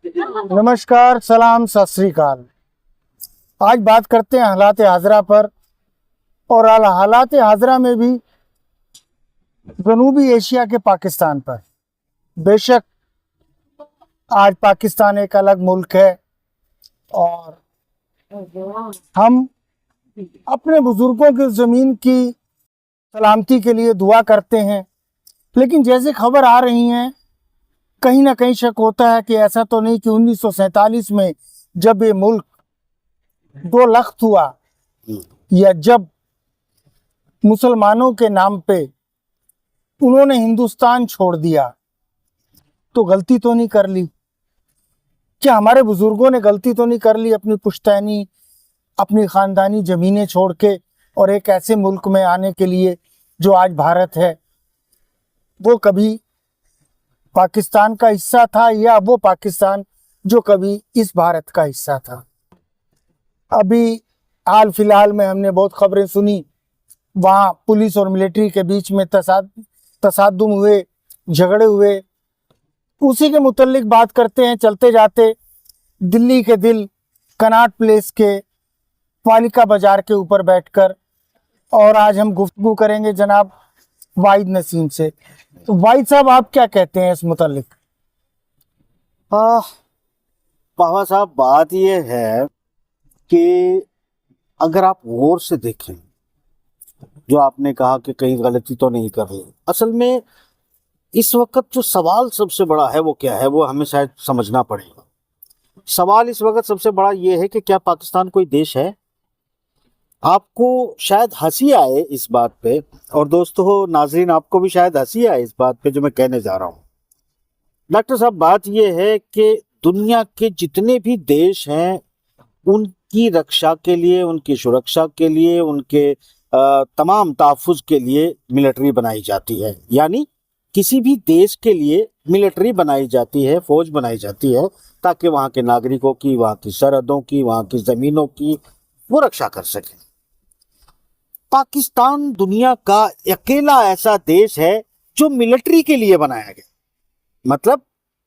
नमस्कार, सलाम, सत श्री अकाल। आज बात करते हैं हालात हाजरा पर, और हालात हाजरा में भी जनूबी एशिया के पाकिस्तान पर। बेशक आज पाकिस्तान एक अलग मुल्क है और हम अपने बुजुर्गों की ज़मीन की सलामती के लिए दुआ करते हैं, लेकिन जैसे खबर आ रही हैं कहीं ना कहीं शक होता है कि ऐसा तो नहीं कि 1947 में जब ये मुल्क दो लख्त हुआ या जब मुसलमानों के नाम पे उन्होंने हिंदुस्तान छोड़ दिया तो गलती तो नहीं कर ली? क्या हमारे बुजुर्गों ने गलती तो नहीं कर ली अपनी पुश्तैनी, अपनी ख़ानदानी ज़मीनें छोड़ के और एक ऐसे मुल्क में आने के लिए जो आज भारत है? वो कभी पाकिस्तान का हिस्सा था या वो पाकिस्तान जो कभी इस भारत का हिस्सा था? अभी हाल फिलहाल में हमने बहुत खबरें सुनी, वहाँ पुलिस और मिलिट्री के बीच में तसादुम हुए, झगड़े हुए। उसी के मुतल्लिक बात करते हैं चलते जाते। दिल्ली के दिल कनॉट प्लेस के पालिका बाजार के ऊपर बैठकर, और आज हम गुफ्तगू करेंगे जनाब वाहिद नसीम से। तो वाहिद साहब, आप क्या कहते हैं इस मुतल्लिक? बाबा साहब, बात यह है कि अगर आप गौर से देखें, जो आपने कहा कि कहीं गलती तो नहीं कर रही, असल में इस वक्त जो सवाल सबसे बड़ा है वो क्या है, वो हमें शायद समझना पड़ेगा। सवाल इस वक्त सबसे बड़ा ये है कि क्या पाकिस्तान कोई देश है? आपको शायद हंसी आए इस बात पे, और दोस्तों नाजरीन आपको भी शायद हंसी आए इस बात पे जो मैं कहने जा रहा हूँ। डॉक्टर साहब, बात यह है कि दुनिया के जितने भी देश हैं उनकी रक्षा के लिए, उनकी सुरक्षा के लिए, उनके तमाम तहफ़्फ़ुज़ के लिए मिलिट्री बनाई जाती है। यानी किसी भी देश के लिए मिलिट्री बनाई जाती है, फौज बनाई जाती है, ताकि वहाँ के नागरिकों की, वहाँ की सरहदों की, वहाँ की ज़मीनों की वो रक्षा कर सके। पाकिस्तान दुनिया का अकेला ऐसा देश है जो मिलिट्री के लिए बनाया गया। मतलब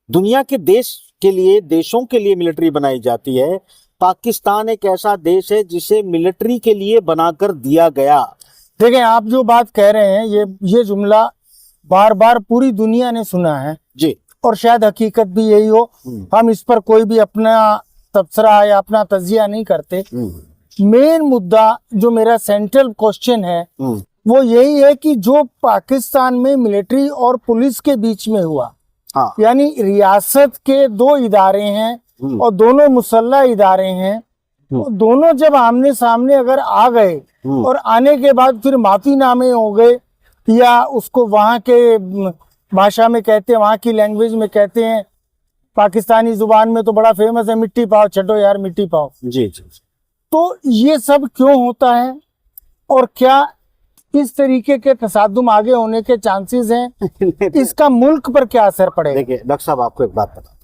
दुनिया के देश के लिए, देशों के लिए मिलिट्री बनाई जाती है। पाकिस्तान एक ऐसा देश है जिसे मिलिट्री के लिए बनाकर दिया गया। देखें, आप जो बात कह रहे हैं ये जुमला बार बार पूरी दुनिया ने सुना है जी, और शायद हकीकत भी यही हो। हम इस पर कोई भी अपना तबसरा या अपना तजिया नहीं करते। मेन मुद्दा जो मेरा सेंट्रल क्वेश्चन है वो यही है कि जो पाकिस्तान में मिलिट्री और पुलिस के बीच में हुआ, हाँ, यानी रियासत के दो इदारे हैं और दोनों मुसल्लह इदारे हैं, और दोनों जब आमने सामने अगर आ गए और आने के बाद फिर माफीनामे हो गए, या उसको वहाँ के भाषा में कहते हैं, वहाँ की लैंग्वेज में कहते हैं, पाकिस्तानी जुबान में तो बड़ा फेमस है, मिट्टी पाओ, छठो यार मिट्टी पाओ। जी जी। तो ये सब क्यों होता है और क्या इस तरीके के तसादुम आगे होने के चांसेस हैं? इसका मुल्क पर क्या असर पड़ेगा? देखिए डॉक्टर साहब, आपको एक बात बताता हूं।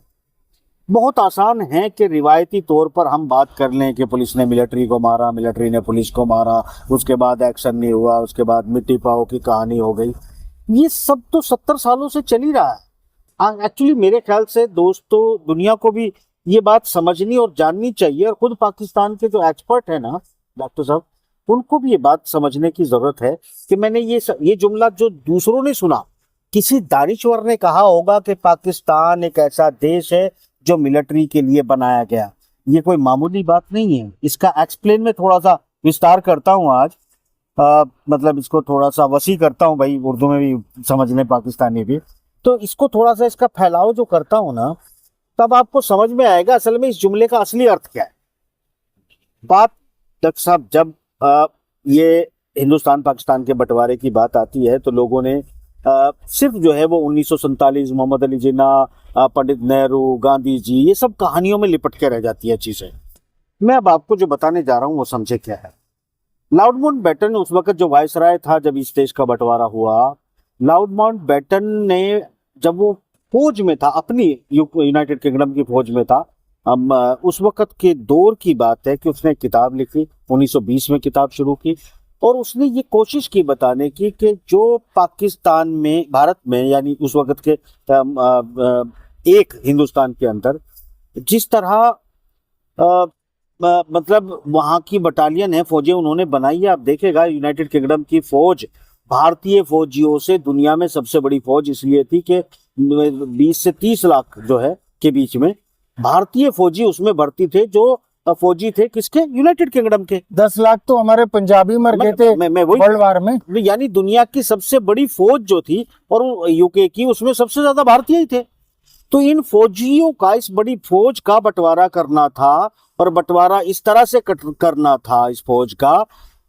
बहुत आसान है कि रिवायती तौर पर हम बात कर लें कि पुलिस ने मिलिट्री को मारा, मिलिट्री ने पुलिस को मारा, उसके बाद एक्शन नहीं हुआ, उसके बाद मिट्टी पाओ की कहानी हो गई। ये सब तो 70 सालों से चल ही रहा है। एक्चुअली मेरे ख्याल से दोस्तों, दुनिया को भी ये बात समझनी और जाननी चाहिए, और खुद पाकिस्तान के जो एक्सपर्ट है ना डॉक्टर साहब, उनको भी ये बात समझने की जरूरत है कि मैंने ये जुमला जो दूसरों ने सुना, किसी दानिश्वर ने कहा होगा कि पाकिस्तान एक ऐसा देश है जो मिलिट्री के लिए बनाया गया। ये कोई मामूली बात नहीं है। इसका एक्सप्लेन में थोड़ा सा विस्तार करता हूँ आज, मतलब इसको थोड़ा सा वसी करता हूँ भाई, उर्दू में भी समझ लें, पाकिस्तानी भी। तो इसको थोड़ा सा इसका फैलाव जो करता हूँ ना, तब आपको समझ में आएगा असल में इस जुमले का असली अर्थ क्या है। बात डॉक्टर साहब, जब ये हिंदुस्तान पाकिस्तान के बंटवारे की बात आती है तो लोगों ने सिर्फ जो है वो 1947, मोहम्मद अली जिन्ना, पंडित नेहरू, गांधी जी, ये सब कहानियों में लिपट के रह जाती है चीजें। मैं अब आपको जो बताने जा रहा हूँ वो समझे क्या है। लॉर्ड माउंटबेटन उस वक्त जो वायसराय था जब इस देश का बंटवारा हुआ, लॉर्ड माउंटबेटन ने जब वो फौज में था, अपनी यूनाइटेड किंगडम की फौज में था, उस वक्त के दौर की बात है कि उसने किताब लिखी, 1920 में किताब शुरू की, और उसने ये कोशिश की बताने की कि जो पाकिस्तान में, भारत में, यानी उस वक्त के एक हिंदुस्तान के अंदर जिस तरह मतलब वहां की बटालियन है, फौजें उन्होंने बनाई है। आप देखेगा यूनाइटेड किंगडम की फौज भारतीय फौजियों से दुनिया में सबसे बड़ी फौज इसलिए थी कि 20 से 30 लाख जो है के बीच में भारतीय फौजी उसमें भर्ती थे, जो फौजी थे किसके, यूनाइटेड किंगडम के। 10 लाख तो हमारे पंजाबी मर गए थे मैं वही वर्ल्ड वार में। यानी दुनिया की सबसे बड़ी फौज जो थी और यूके की, उसमें सबसे ज्यादा भारतीय ही थे। तो इन फौजियों का, इस बड़ी फौज का बंटवारा करना था, और बंटवारा इस तरह से करना था इस फौज का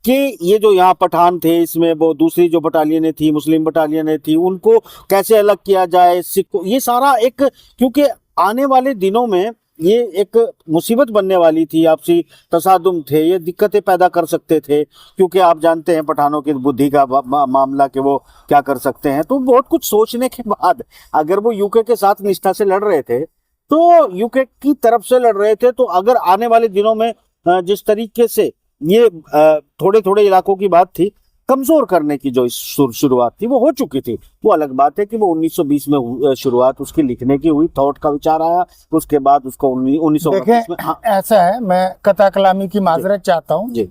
कि ये जो यहाँ पठान थे, इसमें वो दूसरी जो बटालियनें थी, मुस्लिम बटालियनें थी, उनको कैसे अलग किया जाए, सिखों, ये सारा एक, क्योंकि आने वाले दिनों में ये एक मुसीबत बनने वाली थी, आपसी तसादुम थे, ये दिक्कतें पैदा कर सकते थे, क्योंकि आप जानते हैं पठानों की बुद्धि का मामला कि वो क्या कर सकते हैं। तो बहुत कुछ सोचने के बाद अगर वो यूके के साथ निष्ठा से लड़ रहे थे, तो यूके की तरफ से लड़ रहे थे, तो अगर आने वाले दिनों में जिस तरीके से ये थोड़े थोड़े इलाकों की बात थी, कमजोर करने की जो शुरुआत थी वो हो चुकी थी। वो अलग बात है कि वो 1920 में शुरुआत उसकी लिखने की हुई, थॉट का विचार आया, उसके बाद उसको 1929 में। हाँ, ऐसा है, मैं कथा कलामी की माजरत चाहता हूँ जी।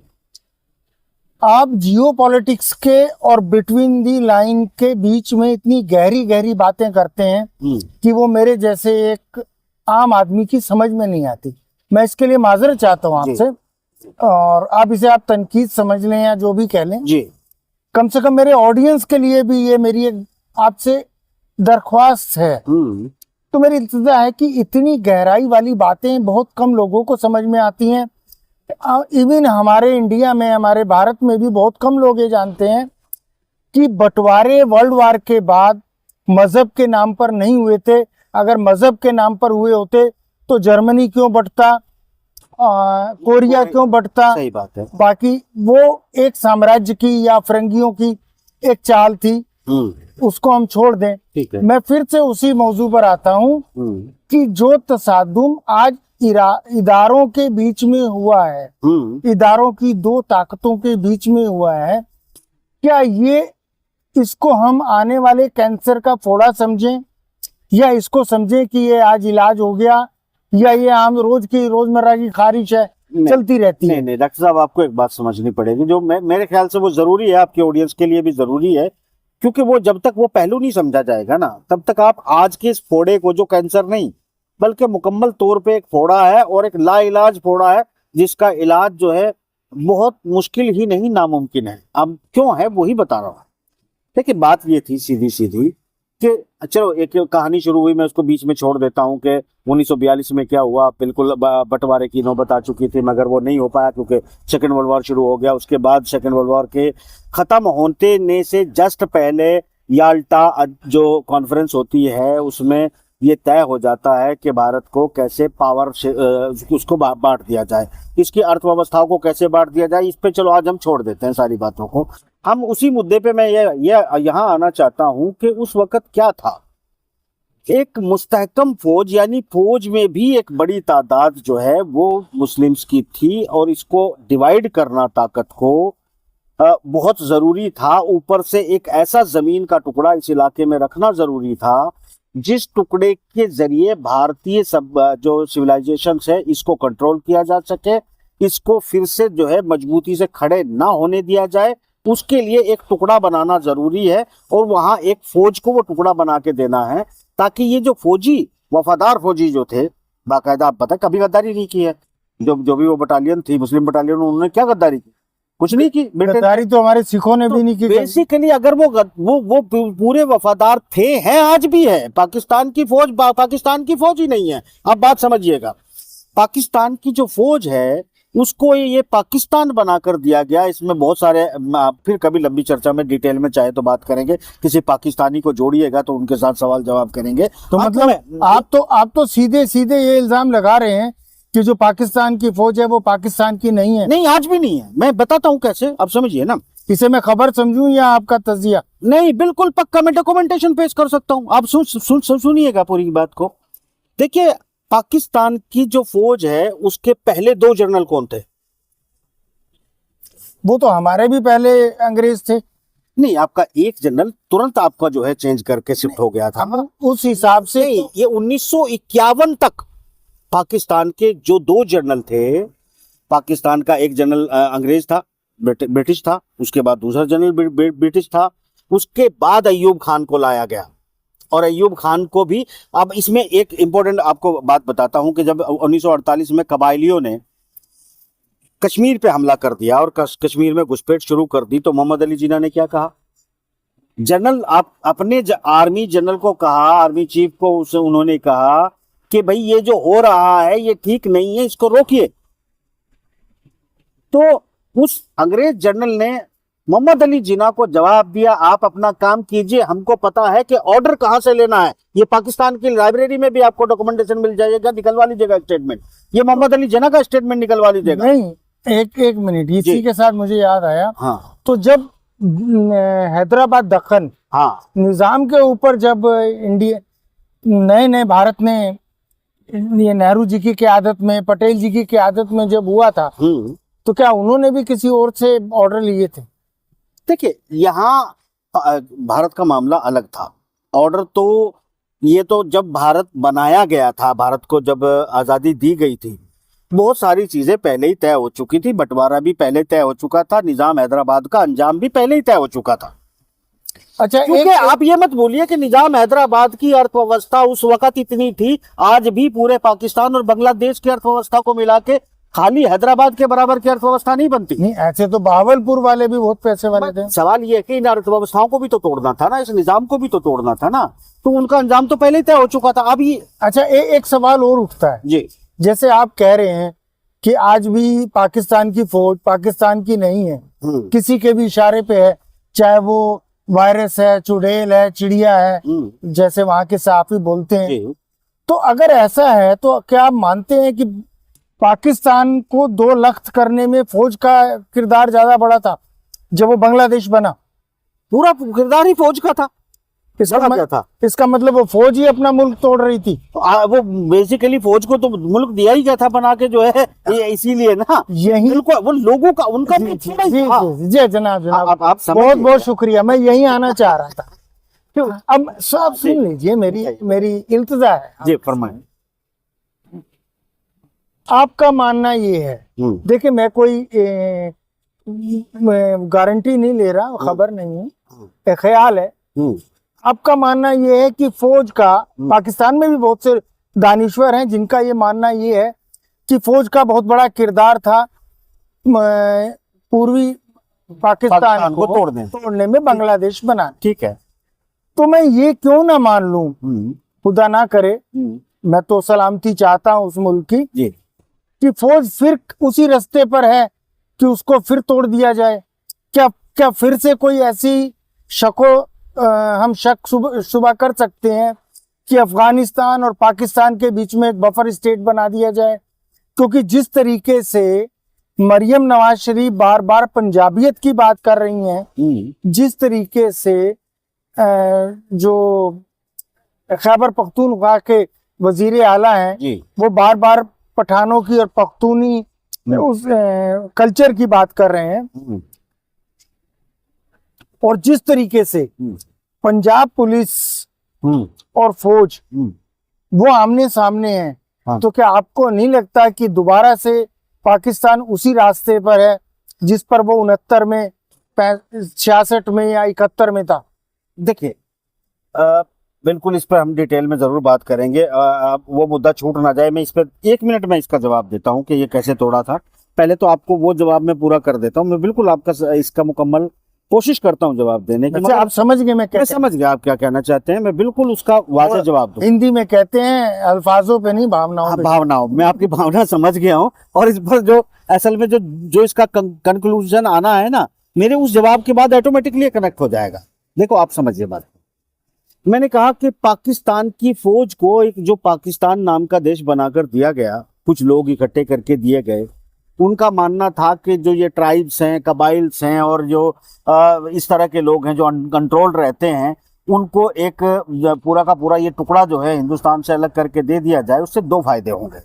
आप जियो पॉलिटिक्स के और बिटवीन दी लाइन के बीच में इतनी गहरी गहरी बातें करते हैं कि वो मेरे जैसे एक आम आदमी की समझ में नहीं आती। मैं इसके लिए माजरत चाहता हूँ आपसे, और आप इसे आप तनकीद समझ लें या जो भी कह लें जी। कम से कम मेरे ऑडियंस के लिए भी ये मेरी एक आपसे दरख्वास्त है। तो मेरी इल्तिजा है कि इतनी गहराई वाली बातें बहुत कम लोगों को समझ में आती हैं। इवन हमारे इंडिया में, हमारे भारत में भी बहुत कम लोग ये जानते हैं कि बंटवारे वर्ल्ड वार के बाद मजहब के नाम पर नहीं हुए थे। अगर मजहब के नाम पर हुए होते तो जर्मनी क्यों बंटता, कोरिया क्यों बंटता। सही बात है। बाकी वो एक साम्राज्य की या फिरंगियों की एक चाल थी, उसको हम छोड़ दें। ठीक है। मैं फिर से उसी मौजू पर आता हूँ कि जो तसादुम आज इदारों के बीच में हुआ है, इदारों की दो ताकतों के बीच में हुआ है, क्या ये इसको हम आने वाले कैंसर का फोड़ा समझें, या इसको समझें कि ये आज इलाज हो गया, या ये आम रोजमर्रा की खारिश है, चलती रहती है। नहीं, डॉक्टर साहब, आपको एक बात समझनी पड़ेगी, जो मेरे ख्याल से वो जरूरी है, आपके ऑडियंस के लिए भी जरूरी है, क्योंकि वो जब तक वो पहलू नहीं समझा जाएगा ना, तब तक आप आज के इस फोड़े को, जो कैंसर नहीं बल्कि मुकम्मल तौर पे एक फोड़ा है और एक लाइलाज फोड़ा है, जिसका इलाज जो है बहुत मुश्किल ही नहीं, नामुमकिन है। अब क्यों है वही बता रहा हूँ। देखिए, बात ये थी सीधी सीधी कि चलो एक कहानी शुरू हुई, मैं उसको बीच में छोड़ देता हूँ कि 1942 में क्या हुआ। बिल्कुल बंटवारे की नौबत आ चुकी थी, मगर वो नहीं हो पाया क्योंकि सेकेंड वर्ल्ड वॉर शुरू हो गया। उसके बाद सेकेंड वर्ल्ड वॉर के खत्म होते ने से जस्ट पहले याल्टा जो कॉन्फ्रेंस होती है, उसमें ये तय हो जाता है कि भारत को कैसे पावर उसको बांट दिया जाए, इसकी अर्थव्यवस्था को कैसे बांट दिया जाए। इस पे चलो आज हम छोड़ देते हैं सारी बातों को, हम उसी मुद्दे पे मैं ये यहाँ आना चाहता हूँ कि उस वक्त क्या था। एक मुस्तहकम फौज, यानी फौज में भी एक बड़ी तादाद जो है वो मुस्लिम्स की थी, और इसको डिवाइड करना ताकत को बहुत जरूरी था। ऊपर से एक ऐसा जमीन का टुकड़ा इस इलाके में रखना जरूरी था, जिस टुकड़े के जरिए भारतीय सब जो सिविलाइजेशन है इसको कंट्रोल किया जा सके, इसको फिर से जो है मजबूती से खड़े ना होने दिया जाए। उसके लिए एक टुकड़ा बनाना जरूरी है, और वहां एक फौज को वो टुकड़ा बना के देना है, ताकि ये जो फौजी, वफादार फौजी जो थे, बाकायदा आप पता कभी गद्दारी नहीं की है। जो भी वो बटालियन थी, मुस्लिम बटालियन, उन्होंने क्या गद्दारी की? कुछ नहीं की। गद्दारी तो हमारे सिखों ने भी नहीं की। बेसिकली अगर वो पूरे वफादार थे, हैं, आज भी है। पाकिस्तान की फौज ही नहीं है। आप बात समझिएगा, पाकिस्तान की जो फौज है उसको ये पाकिस्तान बनाकर दिया गया। इसमें बहुत सारे, फिर कभी लंबी चर्चा में डिटेल में चाहे तो बात करेंगे, किसी पाकिस्तानी को जोड़िएगा तो उनके साथ सवाल जवाब करेंगे। तो मतलब आप तो सीधे सीधे ये इल्जाम लगा रहे हैं कि जो पाकिस्तान की फौज है वो पाकिस्तान की नहीं है। नहीं, आज भी नहीं है। मैं बताता हूँ कैसे, आप समझिए ना। इसे मैं खबर समझूं या आपका तजिया? नहीं, बिल्कुल पक्का मैं डॉक्यूमेंटेशन पेश कर सकता हूँ। आप सुनिएगा पूरी बात को। देखिए, पाकिस्तान की जो फौज है उसके पहले 2 जनरल कौन थे? वो तो हमारे भी पहले अंग्रेज थे। नहीं, आपका एक जनरल तुरंत आपका जो है चेंज करके शिफ्ट हो गया था। उस हिसाब से नहीं, ये 1951 तक पाकिस्तान के जो दो जनरल थे, पाकिस्तान का एक जनरल अंग्रेज था, ब्रिटिश था, उसके बाद दूसरा जनरल ब्रिटिश था, उसके बाद अय्यूब खान को लाया गया। और अय्यूब खान को भी, अब इसमें एक इंपॉर्टेंट आपको बात बताता हूं कि जब 1948 में कबायलियों ने कश्मीर पे हमला कर दिया और कश्मीर में घुसपैठ शुरू कर दी, तो मोहम्मद अली जिन्ना ने क्या कहा? जनरल आप अपने आर्मी जनरल को कहा, आर्मी चीफ को उसे उन्होंने कहा कि भाई ये जो हो रहा है ये ठीक नहीं है, इसको रोकिए। तो उस अंग्रेज जनरल ने मोहम्मद अली जिन्ना को जवाब दिया, आप अपना काम कीजिए, हमको पता है कि ऑर्डर कहां से लेना है। ये पाकिस्तान की लाइब्रेरी में भी आपको डॉक्यूमेंटेशन मिल जाएगा, निकलवा लीजिएगा स्टेटमेंट। ये मोहम्मद अली जिन्ना का स्टेटमेंट निकलवा लीजिएगा। नहीं, एक मिनट, इसी के साथ मुझे याद आया। हाँ, तो जब हैदराबाद दक्कन हाँ, निजाम के ऊपर जब इंडिया नए भारत में ये नेहरू जी की क़यादत में, पटेल जी की क़यादत में जब हुआ था, तो क्या उन्होंने भी किसी और से ऑर्डर लिए थे? देखिए, यहाँ भारत का मामला अलग था। ऑर्डर तो ये तो जब भारत बनाया गया था, भारत को जब आज़ादी दी गई थी, बहुत सारी चीजें पहले ही तय हो चुकी थी। बंटवारा भी पहले तय हो चुका था, निजाम हैदराबाद का अंजाम भी पहले ही तय हो चुका था। अच्छा, क्योंकि आप ये मत बोलिए कि निजाम हैदराबाद की अर्थव्यवस्था उस वक्त इतनी थी, आज भी पूरे पाकिस्तान और बांग्लादेश की अर्थव्यवस्था को मिला के खाली हैदराबाद के बराबर की अर्थव्यवस्था नहीं बनती। नहीं, ऐसे तो बहावलपुर वाले भी बहुत पैसे वाले थे। सवाल ये है कि इन अर्थव्यवस्थाओं को भी तो तोड़ना था ना, इस निजाम को भी तो तोड़ना था ना, तो उनका अंजाम तो पहले ही तय हो चुका था। अब ये अच्छा, एक सवाल और उठता है जी, जैसे आप कह रहे हैं कि आज भी पाकिस्तान की फौज पाकिस्तान की नहीं है, किसी के भी इशारे पे है, चाहे वो वायरस है, चुड़ैल है, चिड़िया है, जैसे वहां के सहाफी बोलते हैं। तो अगर ऐसा है तो क्या आप मानते हैं कि पाकिस्तान को 2 लख्त करने में फौज का किरदार ज्यादा बड़ा था जब वो बांग्लादेश बना? पूरा किरदार ही फौज का था। क्या था इसका मतलब वो फौज ही अपना मुल्क तोड़ रही थी। वो बेसिकली फौज को तो मुल्क दिया ही क्या था बना के, जो है इसीलिए ना, यही वो लोगों का उनका जी जनाब आप बहुत बहुत शुक्रिया, मैं यही आना चाह रहा था। क्यों? अब आप सुन लीजिए, मेरी इल्तिजा है जी, फरमाएं। आपका मानना ये है, देखिए मैं कोई गारंटी नहीं ले रहा, खबर नहीं है, एक ख्याल है। आपका मानना ये है कि फौज का, पाकिस्तान में भी बहुत से दानिश्वर हैं जिनका ये मानना ये है कि फौज का बहुत बड़ा किरदार था पूर्वी पाकिस्तान को तोड़ने में, बांग्लादेश बनाने। ठीक है, तो मैं ये क्यों ना मान लूं, खुदा ना करे, मैं तो सलामती चाहता हूं उस मुल्क की जी, कि फौज फिर उसी रास्ते पर है कि उसको फिर तोड़ दिया जाए। क्या फिर से कोई ऐसी हम शक शुबा कर सकते हैं कि अफगानिस्तान और पाकिस्तान के बीच में एक बफर स्टेट बना दिया जाए? क्योंकि जिस तरीके से मरियम नवाज शरीफ बार बार पंजाबियत की बात कर रही हैं, जिस तरीके से जो खैबर पख्तूनख्वा के वजीर आला हैं, वो बार बार पठानों की और पख्तूनी उस कल्चर की बात कर रहे हैं, और जिस तरीके से पंजाब पुलिस और फौज वो आमने सामने है, तो क्या आपको नहीं लगता कि दोबारा से पाकिस्तान उसी रास्ते पर है जिस पर वो 69 में, 66 में या 71 में था? देखिए, बिल्कुल इस पर हम डिटेल में जरूर बात करेंगे, वो मुद्दा छूट ना जाए। मैं इस पर 1 मिनट में इसका जवाब देता हूं कि ये कैसे तोड़ा था। पहले तो आपको वो जवाब मैं पूरा कर देता हूं, मैं बिल्कुल आपका इसका मुकम्मल कोशिश करता हूं जवाब देने की। अच्छा, आप समझ गए मैं समझ गया आप क्या कहना चाहते हैं, मैं बिल्कुल उसका वाज़ेह जवाब दूं। हिंदी में कहते हैं अल्फाजों पे नहीं, भावनाओं पे। भावनाओं, मैं आपकी भावना समझ गया हूं, और इस पर जो असल में जो इसका कंक्लूजन आना है ना, मेरे उस जवाब के बाद ऑटोमेटिकली कनेक्ट हो जाएगा। देखो, आप समझिए बात। मैंने कहा कि पाकिस्तान की फौज को एक जो पाकिस्तान नाम का देश बनाकर दिया गया, कुछ लोग इकट्ठे करके दिए गए, उनका मानना था कि जो ये ट्राइब्स हैं, कबाइल्स हैं, और जो इस तरह के लोग हैं जो अनकंट्रोल्ड रहते हैं, उनको एक पूरा का पूरा ये टुकड़ा जो है हिंदुस्तान से अलग करके दे दिया जाए। उससे 2 फायदे होंगे।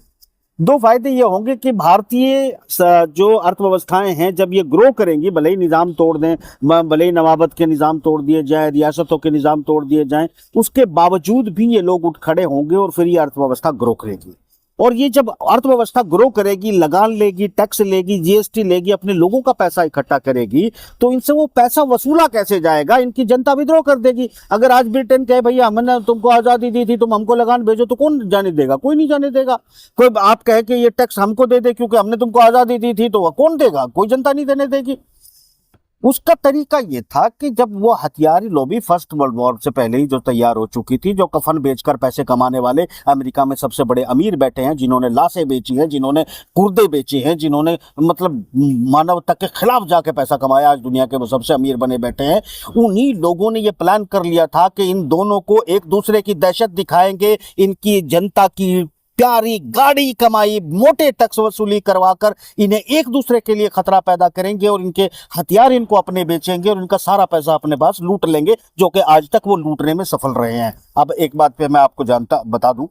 2 फायदे ये होंगे कि भारतीय जो अर्थव्यवस्थाएं हैं जब ये ग्रो करेंगी, भले ही निज़ाम तोड़ दें, भले ही नवाबत के निज़ाम तोड़ दिए जाए, रियासतों के निज़ाम तोड़ दिए जाएं, उसके बावजूद भी ये लोग उठ खड़े होंगे और फिर ये अर्थव्यवस्था ग्रो करेगी। और ये जब अर्थव्यवस्था ग्रो करेगी, लगान लेगी, टैक्स लेगी, जीएसटी लेगी, अपने लोगों का पैसा इकट्ठा करेगी, तो इनसे वो पैसा वसूला कैसे जाएगा? इनकी जनता विद्रोह कर देगी। अगर आज ब्रिटेन कहे भैया हमने तुमको आजादी दी थी, तुम हमको लगान भेजो, तो कौन जाने देगा? कोई नहीं जाने देगा। कोई आप कहे कि ये टैक्स हमको दे दे क्योंकि हमने तुमको आजादी दी थी, तो वह कौन देगा? कोई जनता नहीं देने देगी। उसका तरीका ये था कि जब वो हथियारी लॉबी फर्स्ट वर्ल्ड वॉर से पहले ही जो तैयार हो चुकी थी, जो कफन बेचकर पैसे कमाने वाले अमेरिका में सबसे बड़े अमीर बैठे हैं, जिन्होंने लाशें बेची हैं, जिन्होंने गुर्दे बेचे हैं, जिन्होंने मतलब मानवता के खिलाफ जाके पैसा कमाया, आज दुनिया के वो सबसे अमीर बने बैठे हैं, उन्हीं लोगों ने ये प्लान कर लिया था कि इन दोनों को एक दूसरे की दहशत दिखाएंगे, इनकी जनता की प्यारी गाड़ी कमाई, मोटे टैक्स वसूली करवाकर इन्हें एक दूसरे के लिए खतरा पैदा करेंगे और इनके हथियार इनको अपने बेचेंगे और इनका सारा पैसा अपने पास लूट लेंगे, जो कि आज तक वो लूटने में सफल रहे हैं। अब एक बात पे मैं आपको बता दूं,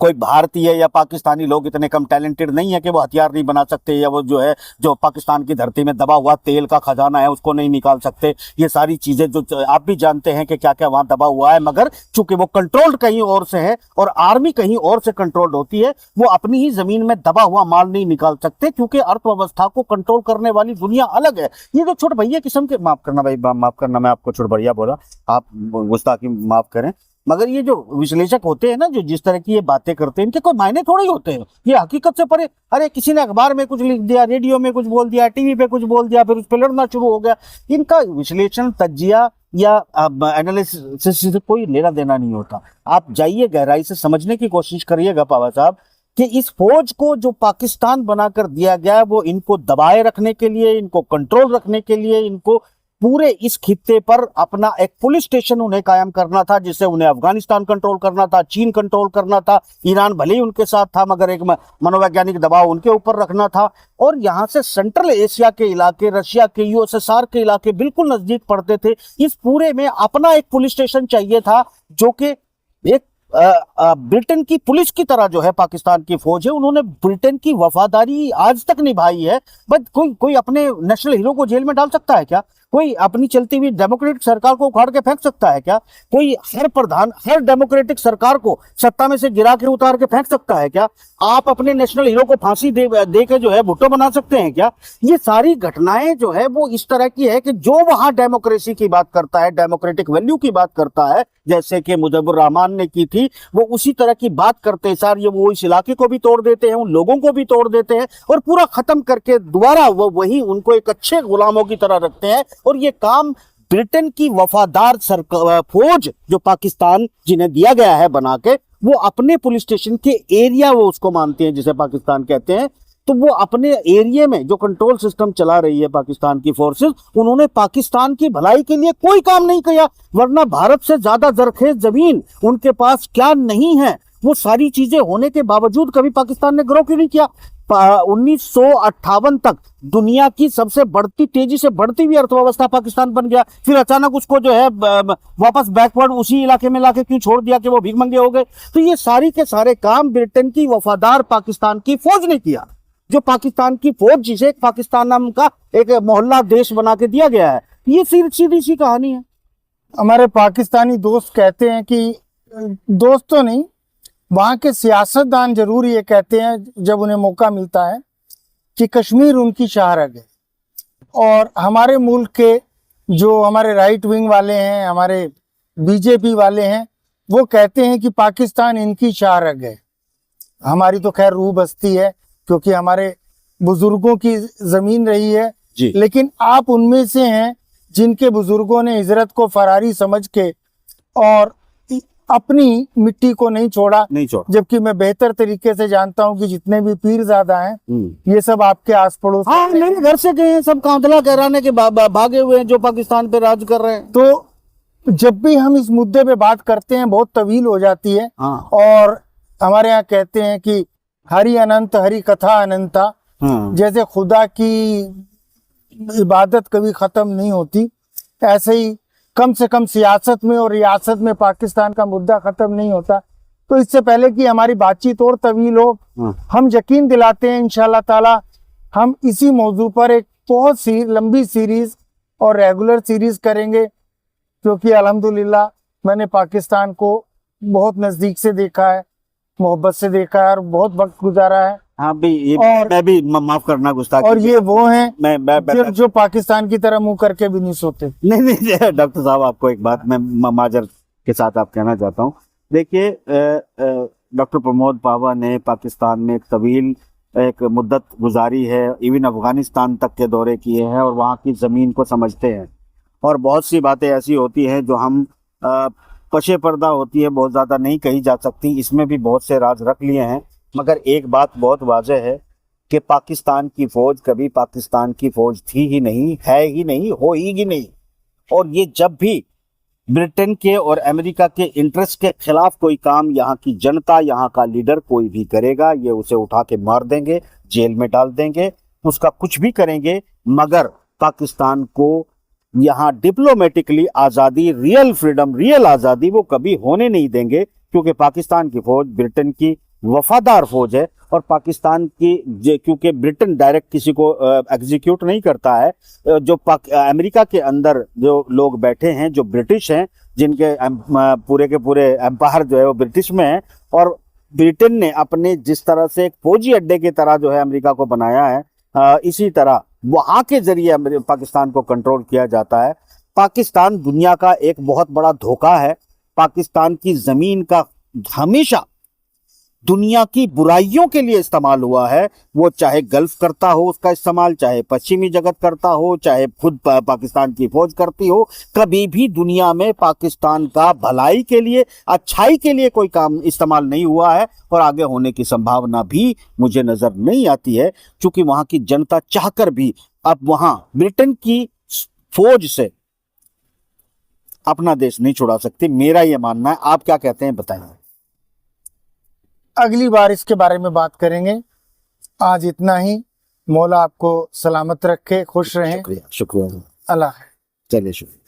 कोई भारतीय या पाकिस्तानी लोग इतने कम टैलेंटेड नहीं है कि वो हथियार नहीं बना सकते, या वो जो पाकिस्तान की धरती में दबा हुआ तेल का खजाना है उसको नहीं निकाल सकते। ये सारी चीजें जो आप भी जानते हैं कि क्या क्या वहां दबा हुआ है, मगर चूंकि वो कंट्रोल्ड कहीं और से है और आर्मी कहीं और से कंट्रोल्ड होती है, वो अपनी ही जमीन में दबा हुआ माल नहीं निकाल सकते, क्योंकि अर्थव्यवस्था को कंट्रोल करने वाली दुनिया अलग है। ये जो छोट भैया किस्म के, माफ करना भाई, माफ करना, मैं आपको छोट भैया बोला, आप गुस्ताखी माफ करें, मगर ये जो विश्लेषक होते हैं ना, जो जिस तरह की ये बातें करते हैं, इनके कोई मायने थोड़े ही होते हैं, ये हकीकत से परे। अरे किसी ने अखबार में कुछ लिख दिया, रेडियो में कुछ बोल दिया, टीवी पे कुछ बोल दिया, फिर उस पर लड़ना शुरू हो गया। इनका विश्लेषण, तज्जिया या एनालिसिस से कोई लेना देना नहीं होता। आप जाइए, गहराई से समझने की कोशिश करिएगा पावा साहब, कि इस फौज को जो पाकिस्तान बनाकर दिया गया, वो इनको दबाए रखने के लिए, इनको कंट्रोल रखने के लिए, इनको पूरे इस खित्ते पर अपना एक पुलिस स्टेशन उन्हें कायम करना था, जिससे उन्हें अफगानिस्तान कंट्रोल करना था, चीन कंट्रोल करना था, ईरान भले ही उनके साथ था मगर एक मनोवैज्ञानिक दबाव उनके ऊपर रखना था। और यहाँ से सेंट्रल एशिया के इलाके, रशिया के, यूएसएसआर के इलाके बिल्कुल नजदीक पड़ते थे। इस पूरे में अपना एक पुलिस स्टेशन चाहिए था, जो कि एक ब्रिटेन की पुलिस की तरह जो है पाकिस्तान की फौज है, उन्होंने ब्रिटेन की वफादारी आज तक निभाई है। बट कोई अपने नेशनल हीरो को जेल में डाल सकता है क्या? कोई अपनी चलती हुई डेमोक्रेटिक सरकार को उखाड़ के फेंक सकता है क्या? कोई हर डेमोक्रेटिक सरकार को सत्ता में से गिरा के उतार के फेंक सकता है क्या? आप अपने नेशनल हीरो को फांसी दे के जो है भुट्टो बना सकते हैं क्या? ये सारी घटनाएं जो है वो इस तरह की है कि जो वहां डेमोक्रेसी की बात करता है, डेमोक्रेटिक वैल्यू की बात करता है, जैसे कि मुजफ्फर रहमान ने की थी, वो उसी तरह की बात करते हैं सर। ये वो इस इलाके को भी तोड़ देते हैं, उन लोगों को भी तोड़ देते हैं और पूरा खत्म करके दोबारा वो वही उनको एक अच्छे गुलामों की तरह रखते हैं। और ये काम ब्रिटेन की वफादार फौज जो पाकिस्तान जिन्हें दिया गया है बना के, वो अपने पुलिस स्टेशन के एरिया, वो उसको मानते हैं जिसे पाकिस्तान कहते हैं, तो वो अपने एरिया में जो कंट्रोल सिस्टम चला रही है पाकिस्तान की फोर्सेस, उन्होंने पाकिस्तान की भलाई के लिए कोई काम नहीं किया। वरना भारत से ज्यादा जरखेज जमीन उनके पास क्या नहीं है, वो सारी चीजें होने के बावजूद कभी पाकिस्तान ने ग्रो क्यों नहीं किया? 1958 तक दुनिया की सबसे तेजी से बढ़ती हुई अर्थव्यवस्था पाकिस्तान बन गया, फिर अचानक उसको जो है वापस बैकवर्ड उसी इलाके में लाके क्यों छोड़ दिया कि वो भीख मंगे हो गए? तो ये सारी के सारे काम ब्रिटेन की वफादार पाकिस्तान की फौज ने किया। जो पाकिस्तान की फौज, जिसे पाकिस्तान नाम का एक मोहल्ला देश बना के दिया गया है, ये सीधी सी कहानी है। हमारे पाकिस्तानी दोस्त कहते हैं कि, दोस्त तो नहीं, वहाँ के सियासतदान जरूर ये कहते हैं जब उन्हें मौका मिलता है कि कश्मीर उनकी शाहरग है। और हमारे मुल्क के जो हमारे राइट विंग वाले हैं, हमारे बीजेपी वाले हैं, वो कहते हैं कि पाकिस्तान इनकी शाहरग है। हमारी तो खैर रूह बस्ती है क्योंकि हमारे बुजुर्गों की जमीन रही है जी। लेकिन आप उनमें से हैं जिनके बुजुर्गों ने हिजरत को फरारी समझ के और अपनी मिट्टी को नहीं छोड़ा। जबकि मैं बेहतर तरीके से जानता हूं कि जितने भी पीरजादा हैं ये सब आपके आस पड़ोस, हाँ, मेरे घर से गए हैं, सब कांधला कहराने के भागे हुए हैं जो पाकिस्तान पे राज कर रहे हैं। तो जब भी हम इस मुद्दे पे बात करते हैं बहुत तवील हो जाती है। हाँ। और हमारे यहाँ कहते हैं कि हरि अनंत हरि कथा अनंता, जैसे खुदा की इबादत कभी खत्म नहीं होती, ऐसे ही कम से कम सियासत में और रियासत में पाकिस्तान का मुद्दा खत्म नहीं होता। तो इससे पहले कि हमारी बातचीत और तवील हो, हम यकीन दिलाते हैं इंशाल्लाह ताला हम इसी मौजू पर एक बहुत सी लंबी सीरीज और रेगुलर सीरीज करेंगे, क्योंकि अल्हम्दुलिल्लाह मैंने पाकिस्तान को बहुत नज़दीक से देखा है। मोहब्बत से देखा है और बहुत वक्त गुजारा है। हाँ भी ये और- मैं भी माफ करना गुस्ताखी। और ये वो हैं मैं जो पाकिस्तान की तरह मुंह करके भी नहीं सोते। नहीं नहीं डॉक्टर साहब, आपको एक बात मैं माजर के साथ आप कहना चाहता हूँ। देखिए डॉक्टर प्रमोद पावा ने पाकिस्तान में एक तवील एक मुद्दत गुजारी है, इवन अफगानिस्तान तक के दौरे किए हैं और वहाँ की ज़मीन को समझते हैं। और बहुत सी बातें ऐसी होती हैं जो हम पशे पर्दा होती है, बहुत ज़्यादा नहीं कही जा सकती। इसमें भी बहुत से राज रख लिए हैं, मगर एक बात बहुत वाज़ेह है कि पाकिस्तान की फ़ौज कभी पाकिस्तान की फ़ौज थी ही नहीं, है ही नहीं, हो ही नहीं। और ये जब भी ब्रिटेन के और अमेरिका के इंटरेस्ट के खिलाफ कोई काम यहाँ की जनता, यहाँ का लीडर कोई भी करेगा, ये उसे उठा के मार देंगे, जेल में डाल देंगे, उसका कुछ भी करेंगे, मगर पाकिस्तान को यहाँ डिप्लोमेटिकली आज़ादी, रियल फ्रीडम, रियल आज़ादी वो कभी होने नहीं देंगे। क्योंकि पाकिस्तान की फौज ब्रिटेन की वफादार फौज है और पाकिस्तान की, क्योंकि ब्रिटेन डायरेक्ट किसी को एग्जीक्यूट नहीं करता है। जो अमेरिका के अंदर जो लोग बैठे हैं, जो ब्रिटिश हैं, जिनके पूरे के पूरे एम्पायर जो है वो ब्रिटिश में है, और ब्रिटेन ने अपने जिस तरह से एक फौजी अड्डे की तरह जो है अमेरिका को बनाया है, इसी तरह वहां के जरिए पाकिस्तान को कंट्रोल किया जाता है। पाकिस्तान दुनिया का एक बहुत बड़ा धोखा है। पाकिस्तान की जमीन का हमेशा दुनिया की बुराइयों के लिए इस्तेमाल हुआ है। वो चाहे गल्फ करता हो उसका इस्तेमाल, चाहे पश्चिमी जगत करता हो, चाहे खुद पाकिस्तान की फौज करती हो, कभी भी दुनिया में पाकिस्तान का भलाई के लिए, अच्छाई के लिए कोई काम इस्तेमाल नहीं हुआ है और आगे होने की संभावना भी मुझे नजर नहीं आती है। क्योंकि वहां की जनता चाहकर भी अब वहां ब्रिटेन की फौज से अपना देश नहीं छुड़ा सकती, मेरा यह मानना है। आप क्या कहते हैं, बताएं। अगली बार इसके बारे में बात करेंगे। आज इतना ही। मौला आपको सलामत रखे, खुश रहें। शुक्रिया शुक्रिया। अल्लाह। चलिए शुक्रिया।